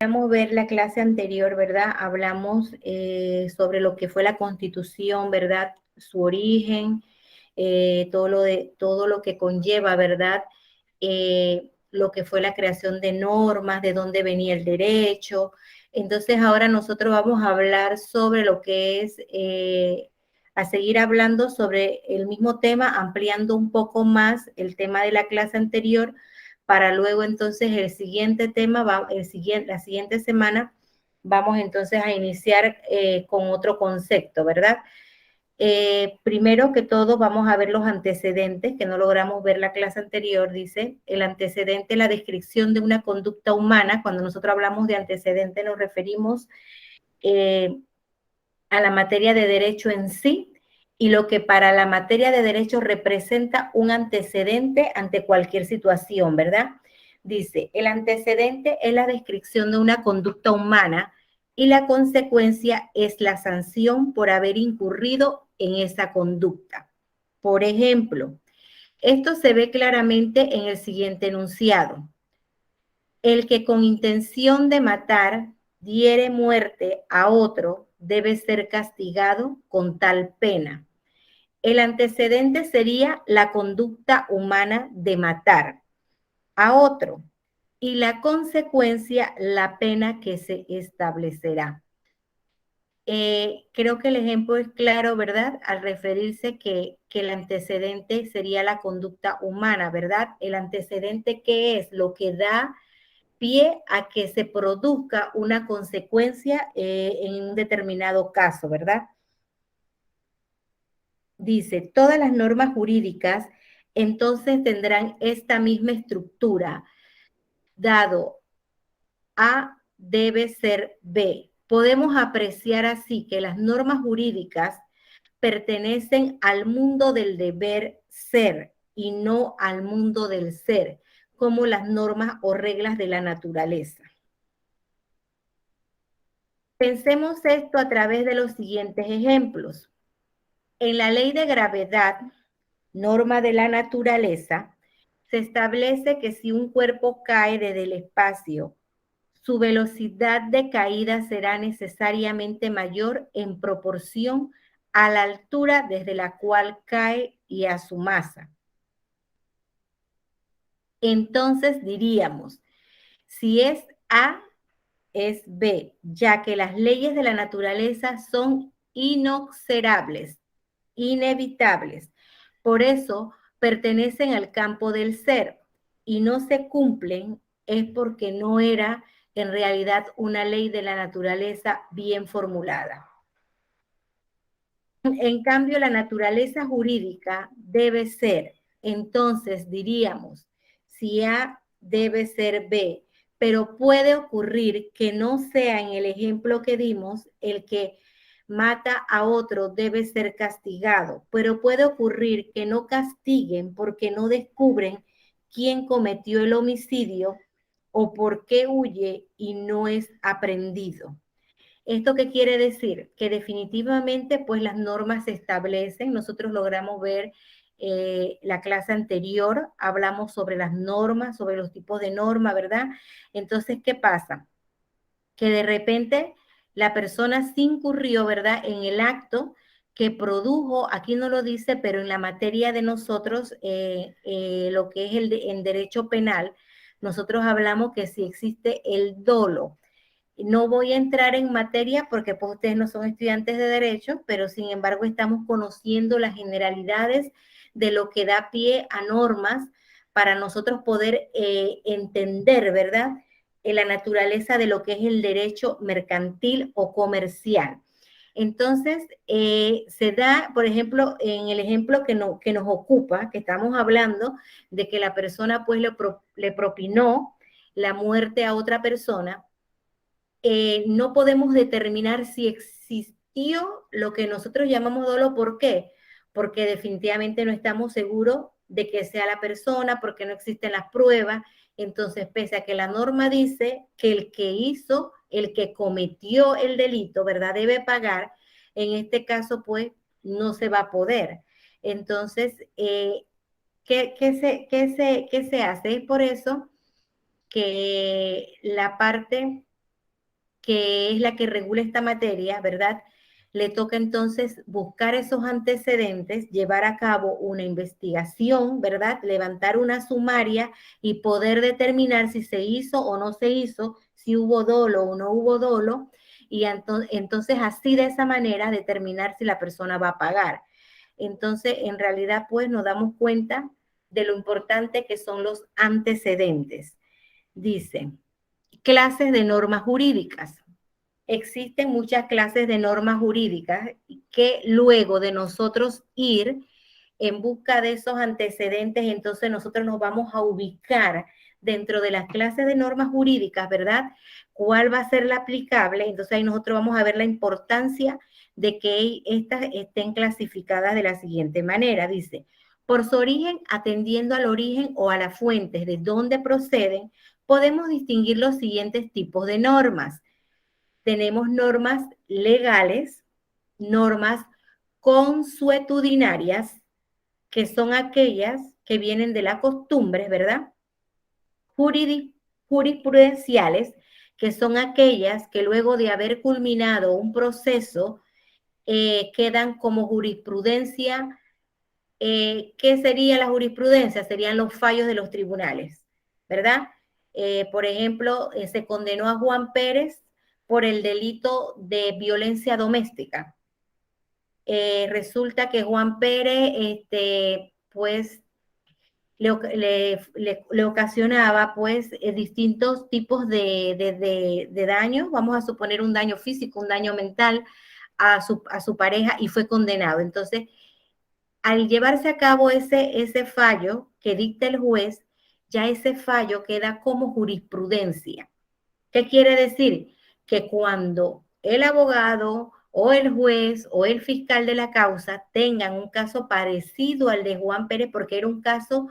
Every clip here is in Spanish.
Podemos ver la clase anterior, ¿verdad? Hablamos sobre lo que fue la Constitución, ¿verdad? Su origen, todo lo que conlleva, ¿verdad? Lo que fue la creación de normas, de dónde venía el derecho. Entonces ahora nosotros vamos a hablar sobre lo que es, a seguir hablando sobre el mismo tema, ampliando un poco más el tema de la clase anterior, para luego entonces el siguiente tema, la siguiente semana, vamos entonces a iniciar con otro concepto, ¿verdad? Primero que todo vamos a ver los antecedentes, que no logramos ver la clase anterior. Dice, el antecedente, la descripción de una conducta humana. Cuando nosotros hablamos de antecedente nos referimos a la materia de derecho en sí, y lo que para la materia de derecho representa un antecedente ante cualquier situación, ¿verdad? Dice, el antecedente es la descripción de una conducta humana y la consecuencia es la sanción por haber incurrido en esa conducta. Por ejemplo, esto se ve claramente en el siguiente enunciado. El que con intención de matar diere muerte a otro debe ser castigado con tal pena. El antecedente sería la conducta humana de matar a otro y la consecuencia, la pena que se establecerá. Creo que el ejemplo es claro, ¿verdad? Al referirse que el antecedente sería la conducta humana, ¿verdad? El antecedente, ¿qué es? Lo que da pie a que se produzca una consecuencia en un determinado caso, ¿verdad? Dice, todas las normas jurídicas entonces tendrán esta misma estructura, dado A debe ser B. Podemos apreciar así que las normas jurídicas pertenecen al mundo del deber ser y no al mundo del ser, como las normas o reglas de la naturaleza. Pensemos esto a través de los siguientes ejemplos. En la ley de gravedad, norma de la naturaleza, se establece que si un cuerpo cae desde el espacio, su velocidad de caída será necesariamente mayor en proporción a la altura desde la cual cae y a su masa. Entonces diríamos, si es A, es B, ya que las leyes de la naturaleza son inexorables, inevitables. Por eso pertenecen al campo del ser y no se cumplen es porque no era en realidad una ley de la naturaleza bien formulada. En cambio, la naturaleza jurídica debe ser, entonces diríamos, si A debe ser B, pero puede ocurrir que no sea en el ejemplo que dimos el que mata a otro debe ser castigado, pero puede ocurrir que no castiguen porque no descubren quién cometió el homicidio o por qué huye y no es aprendido. ¿Esto qué quiere decir? Que definitivamente pues las normas se establecen. Nosotros logramos ver la clase anterior, hablamos sobre las normas, sobre los tipos de norma, ¿verdad? Entonces, ¿qué pasa? Que de repente la persona sí incurrió, ¿verdad? En el acto que produjo, aquí no lo dice, pero en la materia de nosotros, lo que es en derecho penal, nosotros hablamos que si existe el dolo. No voy a entrar en materia porque pues ustedes no son estudiantes de derecho, pero sin embargo estamos conociendo las generalidades de lo que da pie a normas para nosotros poder entender, ¿verdad? La naturaleza de lo que es el derecho mercantil o comercial. Entonces, se da, por ejemplo, en el ejemplo que nos ocupa, que estamos hablando de que la persona pues le propinó la muerte a otra persona. No podemos determinar si existió lo que nosotros llamamos dolo. ¿Por qué? Porque definitivamente no estamos seguros de que sea la persona, porque no existen las pruebas. Entonces, pese a que la norma dice que el que hizo, el que cometió el delito, ¿verdad? Debe pagar, en este caso, pues, no se va a poder. Entonces, ¿qué se hace? Es por eso que la parte que es la que regula esta materia, ¿verdad? Le toca entonces buscar esos antecedentes, llevar a cabo una investigación, ¿verdad? Levantar una sumaria y poder determinar si se hizo o no se hizo, si hubo dolo o no hubo dolo, y entonces así de esa manera determinar si la persona va a pagar. Entonces, en realidad, pues nos damos cuenta de lo importante que son los antecedentes. Dice, clases de normas jurídicas. Existen muchas clases de normas jurídicas que luego de nosotros ir en busca de esos antecedentes, entonces nosotros nos vamos a ubicar dentro de las clases de normas jurídicas, ¿verdad? ¿Cuál va a ser la aplicable? Entonces ahí nosotros vamos a ver la importancia de que estas estén clasificadas de la siguiente manera. Dice, por su origen, atendiendo al origen o a las fuentes de donde proceden, podemos distinguir los siguientes tipos de normas. Tenemos normas legales, normas consuetudinarias, que son aquellas que vienen de las costumbres, ¿verdad? Jurisprudenciales, que son aquellas que luego de haber culminado un proceso quedan como jurisprudencia. ¿Qué sería la jurisprudencia? Serían los fallos de los tribunales, ¿verdad? Por ejemplo, se condenó a Juan Pérez por el delito de violencia doméstica. Resulta que Juan Pérez, pues, le ocasionaba pues distintos tipos de daño, vamos a suponer un daño físico, un daño mental a su pareja y fue condenado. Entonces, al llevarse a cabo ese fallo que dicta el juez, ya ese fallo queda como jurisprudencia. ¿Qué quiere decir? Que cuando el abogado o el juez o el fiscal de la causa tengan un caso parecido al de Juan Pérez, porque era un caso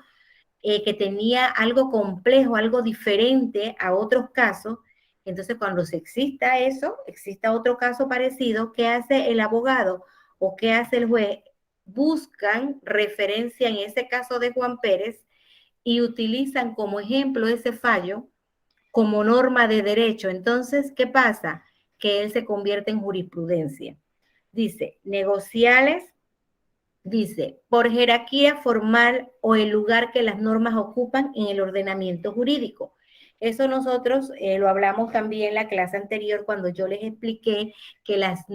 que tenía algo complejo, algo diferente a otros casos, entonces cuando se exista eso, exista otro caso parecido, ¿qué hace el abogado o qué hace el juez? Buscan referencia en ese caso de Juan Pérez y utilizan como ejemplo ese fallo como norma de derecho. Entonces, ¿qué pasa? Que él se convierte en jurisprudencia. Dice, negociales, dice, por jerarquía formal o el lugar que las normas ocupan en el ordenamiento jurídico. Eso nosotros lo hablamos también en la clase anterior cuando yo les expliqué que las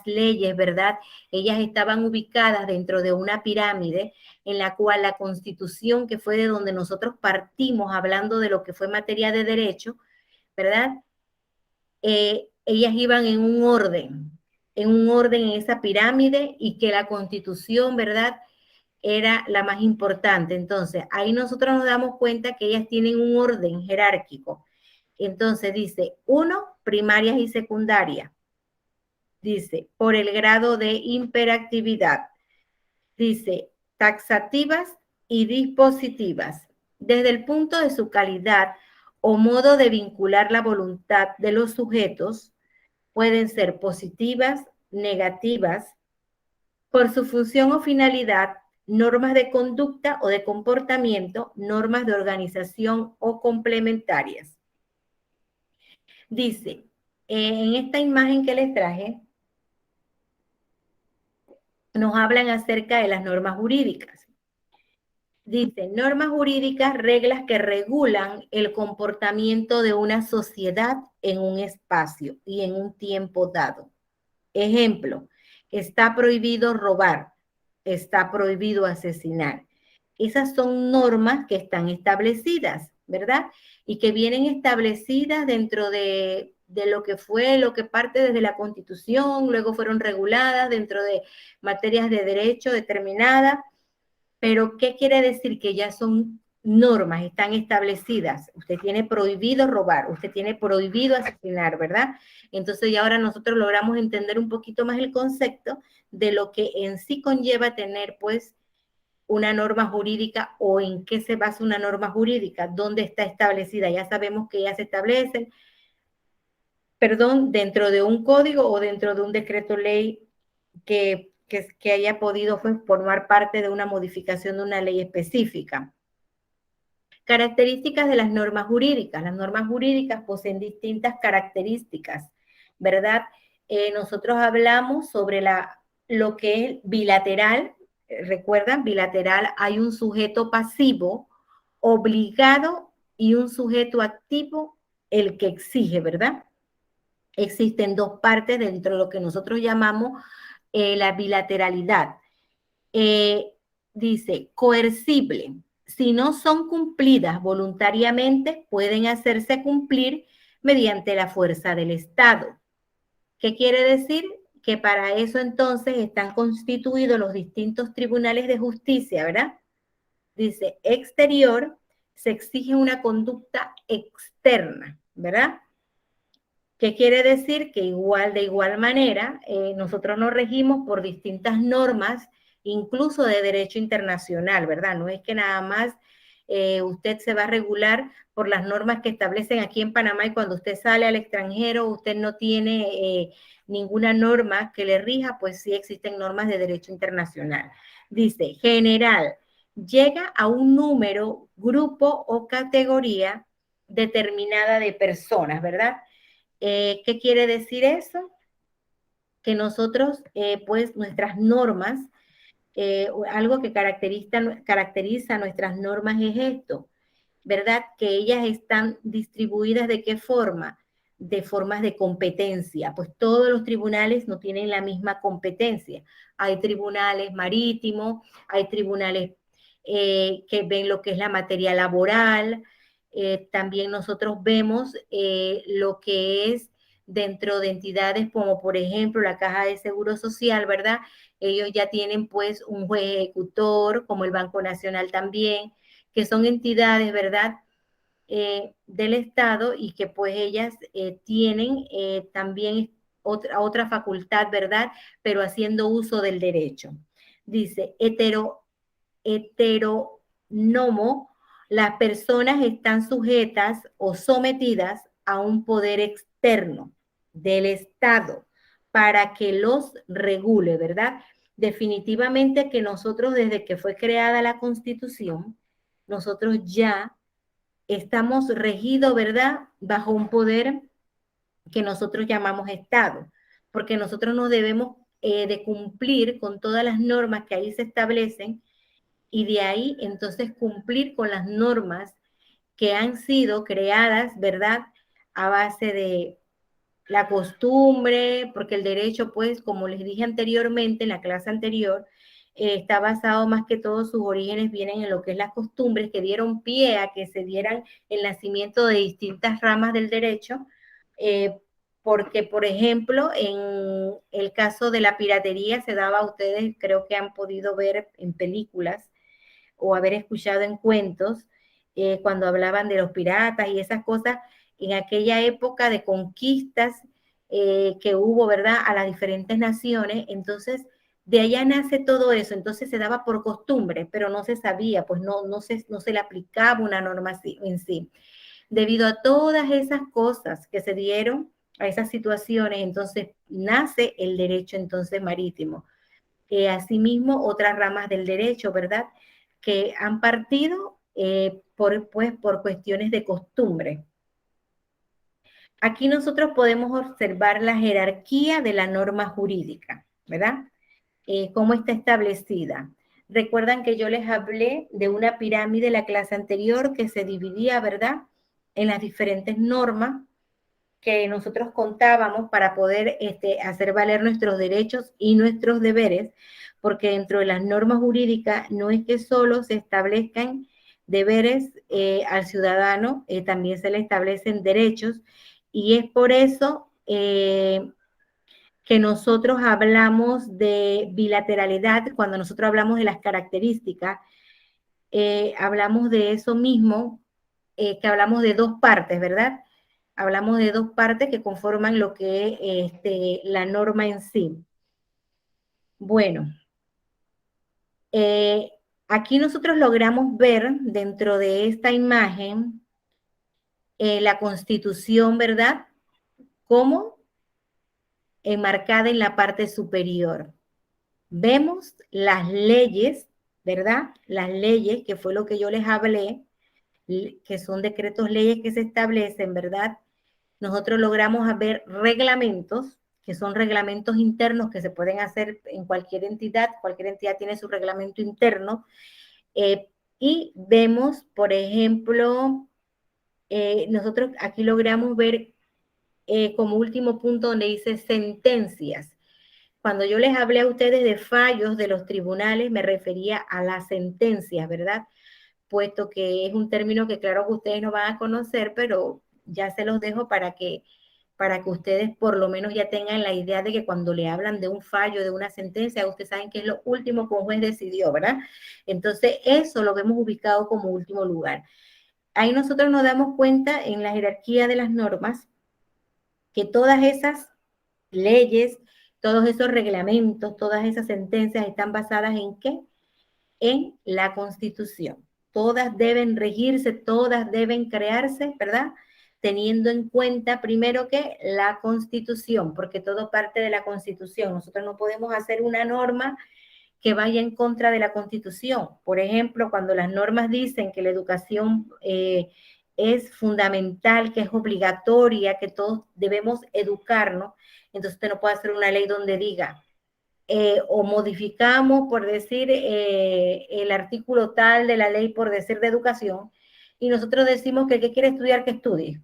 leyes, ¿verdad? Ellas estaban ubicadas dentro de una pirámide en la cual la Constitución, que fue de donde nosotros partimos hablando de lo que fue materia de derecho, ¿verdad? Ellas iban en un orden en esa pirámide y que la Constitución, ¿verdad? Era la más importante. Entonces, ahí nosotros nos damos cuenta que ellas tienen un orden jerárquico. Entonces, dice, uno, primarias y secundarias. Dice, por el grado de imperatividad. Dice, taxativas y dispositivas. Desde el punto de su calidad o modo de vincular la voluntad de los sujetos, pueden ser positivas, negativas, por su función o finalidad, normas de conducta o de comportamiento, normas de organización o complementarias. Dice, en esta imagen que les traje, nos hablan acerca de las normas jurídicas. Dice, normas jurídicas, reglas que regulan el comportamiento de una sociedad en un espacio y en un tiempo dado. Ejemplo, está prohibido robar, está prohibido asesinar. Esas son normas que están establecidas, ¿verdad? Y que vienen establecidas dentro de lo que fue, lo que parte desde la Constitución, luego fueron reguladas dentro de materias de derecho determinadas. Pero, ¿qué quiere decir? Que ya son normas, están establecidas. Usted tiene prohibido robar, usted tiene prohibido asesinar, ¿verdad? Entonces, ya ahora nosotros logramos entender un poquito más el concepto de lo que en sí conlleva tener, pues, una norma jurídica o en qué se basa una norma jurídica, dónde está establecida. Ya sabemos que ya se establecen, perdón, dentro de un código o dentro de un decreto ley que haya podido formar parte de una modificación de una ley específica. Características de las normas jurídicas. Las normas jurídicas poseen distintas características ¿verdad? Nosotros hablamos sobre lo que es bilateral. ¿Recuerdan? Bilateral, hay un sujeto pasivo obligado y un sujeto activo, el que exige, ¿verdad? Existen dos partes dentro de lo que nosotros llamamos la bilateralidad. Dice, coercible. Si no son cumplidas voluntariamente, pueden hacerse cumplir mediante la fuerza del Estado. ¿Qué quiere decir? Que para eso entonces están constituidos los distintos tribunales de justicia, ¿verdad? Dice, exterior, se exige una conducta externa, ¿verdad? ¿Qué quiere decir? Que de igual manera, nosotros nos regimos por distintas normas, incluso de derecho internacional, ¿verdad? No es que nada más usted se va a regular por las normas que establecen aquí en Panamá y cuando usted sale al extranjero usted no tiene ninguna norma que le rija, pues sí existen normas de derecho internacional. Dice, general, llega a un número, grupo o categoría determinada de personas, ¿verdad? ¿Qué quiere decir eso? Que nosotros, pues nuestras normas, algo que caracteriza nuestras normas es esto, ¿verdad? Que ellas están distribuidas ¿de qué forma? De formas de competencia, pues todos los tribunales no tienen la misma competencia. Hay tribunales marítimos, hay tribunales que ven lo que es la materia laboral, también nosotros vemos lo que es dentro de entidades como por ejemplo la Caja de Seguro Social, ¿verdad? Ellos ya tienen pues un juez ejecutor, como el Banco Nacional también, que son entidades, ¿verdad? Del Estado y que pues ellas tienen también otra facultad, ¿verdad? Pero haciendo uso del derecho. Dice, heteronomo, las personas están sujetas o sometidas a un poder externo del Estado para que los regule, ¿verdad? Definitivamente que nosotros desde que fue creada la Constitución, nosotros ya estamos regidos, ¿verdad? Bajo un poder que nosotros llamamos Estado, porque nosotros nos debemos de cumplir con todas las normas que ahí se establecen y de ahí entonces cumplir con las normas que han sido creadas, ¿verdad? A base de la costumbre, porque el derecho, pues, como les dije anteriormente, en la clase anterior, está basado más que todo, sus orígenes vienen en lo que es las costumbres que dieron pie a que se dieran el nacimiento de distintas ramas del derecho, eh, porque, por ejemplo, en el caso de la piratería se daba, ustedes creo que han podido ver en películas o haber escuchado en cuentos, cuando hablaban de los piratas y esas cosas, en aquella época de conquistas que hubo, ¿verdad?, a las diferentes naciones. Entonces, de allá nace todo eso. Entonces se daba por costumbre, pero no se sabía, pues no se le aplicaba una norma así, en sí. Debido a todas esas cosas que se dieron, a esas situaciones, entonces nace el derecho entonces marítimo. Asimismo, otras ramas del derecho, ¿verdad?, que han partido por cuestiones de costumbre. Aquí nosotros podemos observar la jerarquía de la norma jurídica, ¿verdad? Cómo está establecida. Recuerdan que yo les hablé de una pirámide en la clase anterior que se dividía, ¿verdad?, en las diferentes normas que nosotros contábamos para poder hacer valer nuestros derechos y nuestros deberes, porque dentro de las normas jurídicas no es que solo se establezcan deberes al ciudadano, también se le establecen derechos, y es por eso que nosotros hablamos de bilateralidad, cuando nosotros hablamos de las características, hablamos de eso mismo, que hablamos de dos partes, ¿verdad? Hablamos de dos partes que conforman lo que es la norma en sí. Bueno, aquí nosotros logramos ver dentro de esta imagen la Constitución, ¿verdad?, como enmarcada en la parte superior. Vemos las leyes, ¿verdad? Las leyes, que fue lo que yo les hablé, que son decretos leyes que se establecen, ¿verdad?, nosotros logramos ver reglamentos, que son reglamentos internos que se pueden hacer en cualquier entidad tiene su reglamento interno, y vemos, por ejemplo, nosotros aquí logramos ver como último punto donde dice sentencias. Cuando yo les hablé a ustedes de fallos de los tribunales, me refería a las sentencias, ¿verdad? Puesto que es un término que claro que ustedes no van a conocer, pero ya se los dejo para que ustedes por lo menos ya tengan la idea de que cuando le hablan de un fallo, de una sentencia, ustedes saben que es lo último que un juez decidió, ¿verdad? Entonces, eso lo vemos ubicado como último lugar. Ahí nosotros nos damos cuenta en la jerarquía de las normas que todas esas leyes, todos esos reglamentos, todas esas sentencias están basadas en ¿qué? En la Constitución. Todas deben regirse, todas deben crearse, ¿verdad? Teniendo en cuenta primero que la Constitución, porque todo parte de la Constitución. Nosotros no podemos hacer una norma que vaya en contra de la Constitución. Por ejemplo, cuando las normas dicen que la educación es fundamental, que es obligatoria, que todos debemos educarnos, entonces usted no puede hacer una ley donde diga o modificamos, por decir, el artículo tal de la ley, por decir, de educación, y nosotros decimos que el que quiere estudiar, que estudie.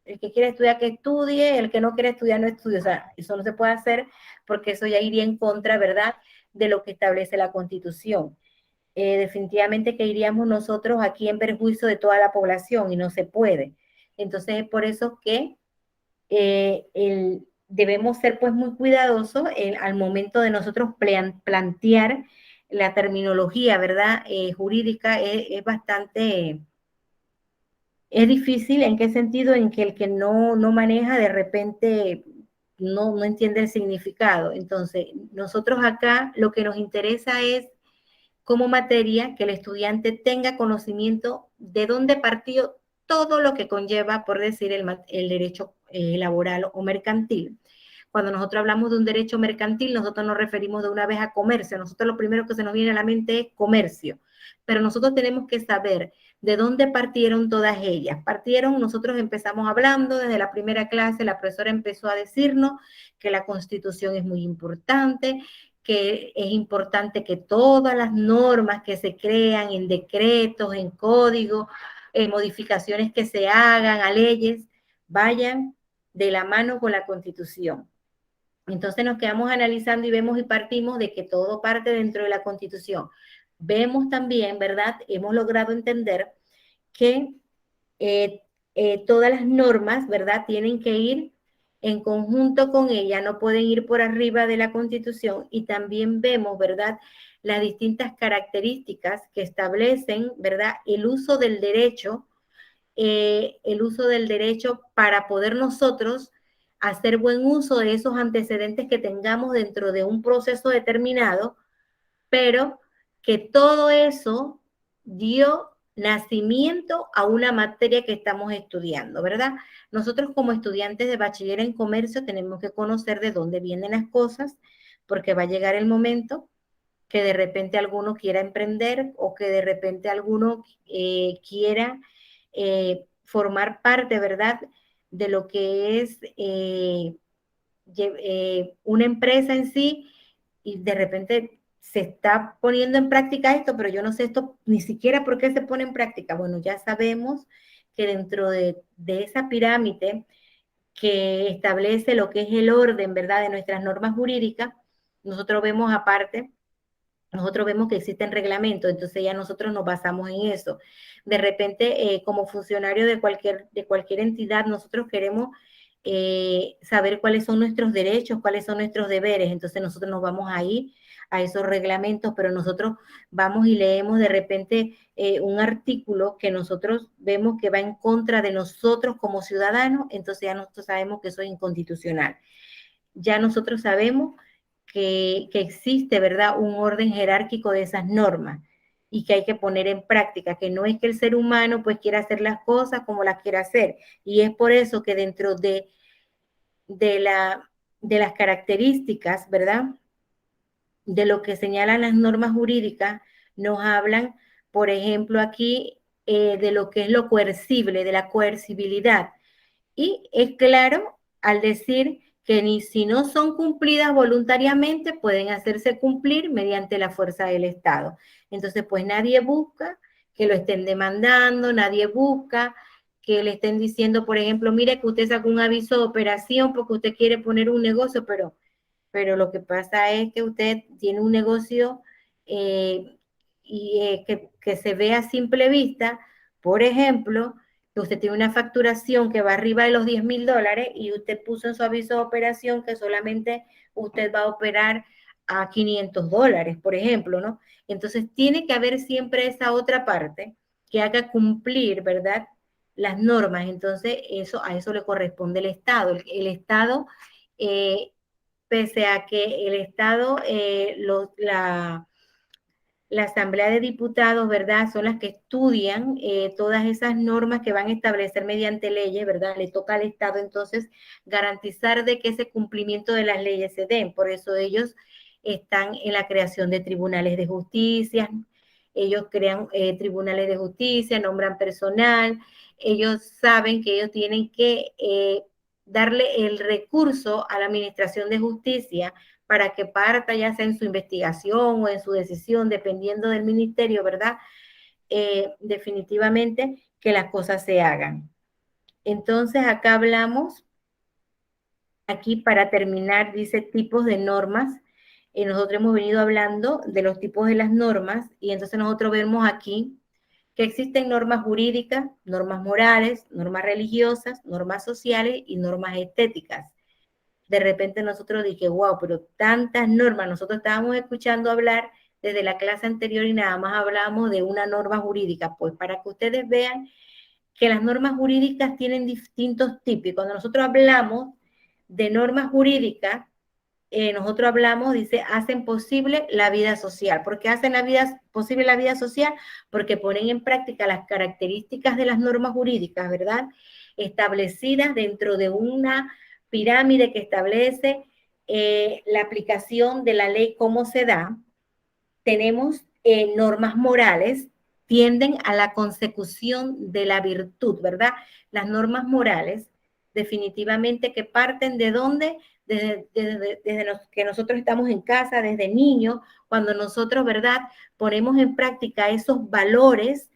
El que quiere estudiar, que estudie, el que no quiere estudiar, no estudie. O sea, eso no se puede hacer porque eso ya iría en contra, ¿verdad?, de lo que establece la Constitución. Definitivamente que iríamos nosotros aquí en perjuicio de toda la población y no se puede. Entonces es por eso que debemos ser pues muy cuidadosos al momento de nosotros plantear la terminología, ¿verdad? Jurídica es bastante, es difícil. ¿En qué sentido? En que el que no maneja de repente no entiende el significado. Entonces, nosotros acá lo que nos interesa es como materia que el estudiante tenga conocimiento de dónde partió todo lo que conlleva, por decir, el derecho laboral o mercantil. Cuando nosotros hablamos de un derecho mercantil, nosotros nos referimos de una vez a comercio. Nosotros lo primero que se nos viene a la mente es comercio, pero nosotros tenemos que saber de dónde partieron todas ellas. Nosotros empezamos hablando desde la primera clase, la profesora empezó a decirnos que la Constitución es muy importante, que es importante que todas las normas que se crean en decretos, en códigos, en modificaciones que se hagan a leyes, vayan de la mano con la Constitución. Entonces nos quedamos analizando y vemos y partimos de que todo parte dentro de la Constitución. Vemos también, ¿verdad? Hemos logrado entender que todas las normas, ¿verdad?, tienen que ir en conjunto con ella, no pueden ir por arriba de la Constitución, y también vemos, ¿verdad?, las distintas características que establecen, ¿verdad?, el uso del derecho para poder nosotros hacer buen uso de esos antecedentes que tengamos dentro de un proceso determinado, pero que todo eso dio nacimiento a una materia que estamos estudiando, ¿verdad? Nosotros como estudiantes de bachiller en comercio tenemos que conocer de dónde vienen las cosas, porque va a llegar el momento que de repente alguno quiera emprender o que de repente alguno quiera formar parte, ¿verdad?, de lo que es una empresa en sí, y de repente se está poniendo en práctica esto, pero yo no sé esto ni siquiera por qué se pone en práctica. Bueno, ya sabemos que dentro de esa pirámide que establece lo que es el orden, ¿verdad?, de nuestras normas jurídicas, nosotros vemos aparte, nosotros vemos que existen reglamentos, entonces ya nosotros nos basamos en eso. De repente, como funcionario de cualquier entidad, nosotros queremos saber cuáles son nuestros derechos, cuáles son nuestros deberes, entonces nosotros nos vamos ahí a esos reglamentos, pero nosotros vamos y leemos de repente un artículo que nosotros vemos que va en contra de nosotros como ciudadanos, entonces ya nosotros sabemos que eso es inconstitucional. Ya nosotros sabemos que existe, ¿verdad?, un orden jerárquico de esas normas y que hay que poner en práctica, que no es que el ser humano pues quiera hacer las cosas como las quiera hacer, y es por eso que dentro de las características, ¿verdad?, de lo que señalan las normas jurídicas, nos hablan, por ejemplo, aquí de lo que es lo coercible, de la coercibilidad. Y es claro al decir que ni si no son cumplidas voluntariamente, pueden hacerse cumplir mediante la fuerza del Estado. Entonces, pues nadie busca que lo estén demandando, nadie busca que le estén diciendo, por ejemplo, mire que usted sacó un aviso de operación porque usted quiere poner un negocio, pero lo que pasa es que usted tiene un negocio que se ve a simple vista, por ejemplo, que usted tiene una facturación que va arriba de los $10,000 y usted puso en su aviso de operación que solamente usted va a operar a $500, por ejemplo, ¿no? Entonces tiene que haber siempre esa otra parte que haga cumplir, ¿verdad? Las normas. Entonces a eso le corresponde el Estado. El Estado pese a que el Estado, la Asamblea de Diputados, ¿verdad? Son las que estudian todas esas normas que van a establecer mediante leyes, ¿verdad? Le toca al Estado entonces garantizar de que ese cumplimiento de las leyes se den. Por eso ellos están en la creación de tribunales de justicia, ellos crean tribunales de justicia, nombran personal, ellos saben que ellos tienen que darle el recurso a la Administración de Justicia para que parta ya sea en su investigación o en su decisión, dependiendo del ministerio, ¿verdad? Definitivamente que las cosas se hagan. Entonces, acá hablamos, aquí para terminar, dice tipos de normas. Nosotros hemos venido hablando de los tipos de las normas y entonces nosotros vemos aquí que existen normas jurídicas, normas morales, normas religiosas, normas sociales y normas estéticas. De repente nosotros dije, wow, pero tantas normas, nosotros estábamos escuchando hablar desde la clase anterior y nada más hablábamos de una norma jurídica, pues para que ustedes vean que las normas jurídicas tienen distintos tipos. Y cuando nosotros hablamos de normas jurídicas, nosotros hablamos, dice, hacen posible la vida social. ¿Por qué hacen posible la vida social? Porque ponen en práctica las características de las normas jurídicas, ¿verdad? Establecidas dentro de una pirámide que establece la aplicación de la ley, cómo se da. Tenemos normas morales, tienden a la consecución de la virtud, ¿verdad? Las normas morales definitivamente que parten de dónde, desde que nosotros estamos en casa, desde niños, cuando nosotros, ¿verdad? Ponemos en práctica esos valores,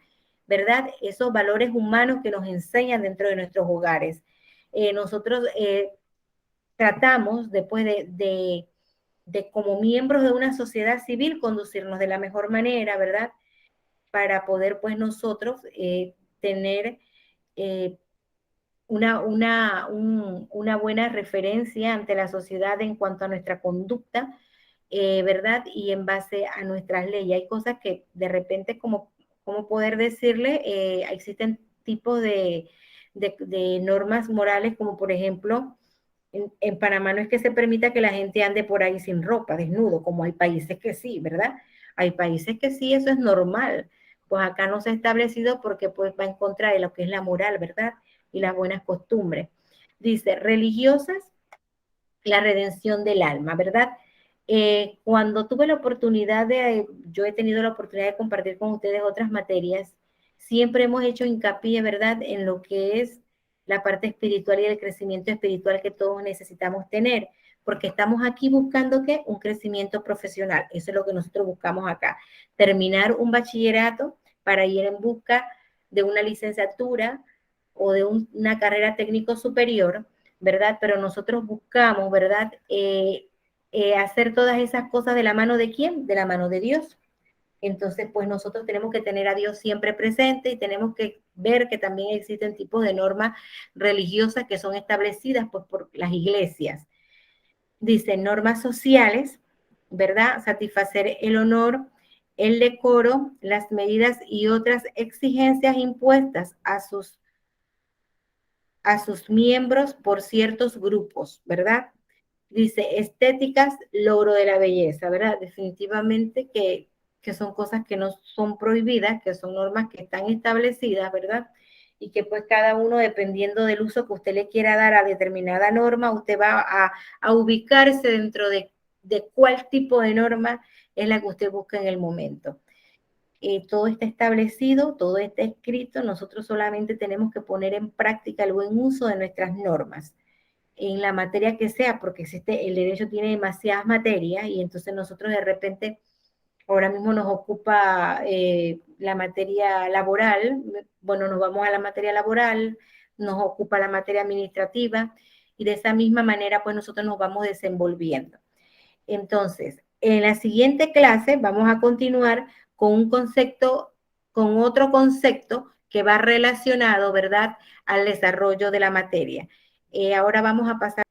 ¿verdad? Esos valores humanos que nos enseñan dentro de nuestros hogares. Nosotros tratamos después de como miembros de una sociedad civil conducirnos de la mejor manera, ¿verdad? Para poder pues nosotros tener eh, una buena referencia ante la sociedad en cuanto a nuestra conducta, ¿verdad? Y en base a nuestras leyes. Hay cosas que de repente, como poder decirle, existen tipos de normas morales, como por ejemplo, en Panamá no es que se permita que la gente ande por ahí sin ropa, desnudo, como hay países que sí, ¿verdad? Hay países que sí, eso es normal. Pues acá no se ha establecido porque pues va en contra de lo que es la moral, ¿verdad? Y las buenas costumbres. Dice, religiosas, la redención del alma, ¿verdad? Cuando tuve la oportunidad yo he tenido la oportunidad de compartir con ustedes otras materias, siempre hemos hecho hincapié, ¿verdad?, en lo que es la parte espiritual y el crecimiento espiritual que todos necesitamos tener, porque estamos aquí buscando ¿qué? Un crecimiento profesional. Eso es lo que nosotros buscamos acá. Terminar un bachillerato para ir en busca de una licenciatura o de una carrera técnico superior, ¿verdad? Pero nosotros buscamos, ¿verdad? Hacer todas esas cosas de la mano de quién? De la mano de Dios. Entonces, pues nosotros tenemos que tener a Dios siempre presente y tenemos que ver que también existen tipos de normas religiosas que son establecidas pues, por las iglesias. Dice normas sociales, ¿verdad? Satisfacer el honor, el decoro, las medidas y otras exigencias impuestas a sus miembros por ciertos grupos, ¿verdad? Dice estéticas, logro de la belleza, ¿verdad? Definitivamente que son cosas que no son prohibidas, que son normas que están establecidas, ¿verdad? Y que pues cada uno, dependiendo del uso que usted le quiera dar a determinada norma, usted va a ubicarse dentro de cuál tipo de norma es la que usted busca en el momento. todo está establecido, todo está escrito, nosotros solamente tenemos que poner en práctica el buen uso de nuestras normas en la materia que sea, porque el derecho tiene demasiadas materias y entonces nosotros de repente, ahora mismo nos ocupa la materia laboral, bueno, nos vamos a la materia laboral, nos ocupa la materia administrativa y de esa misma manera pues nosotros nos vamos desenvolviendo. Entonces, en la siguiente clase vamos a continuar con un concepto, con otro concepto que va relacionado, ¿verdad?, al desarrollo de la materia. Ahora vamos a pasar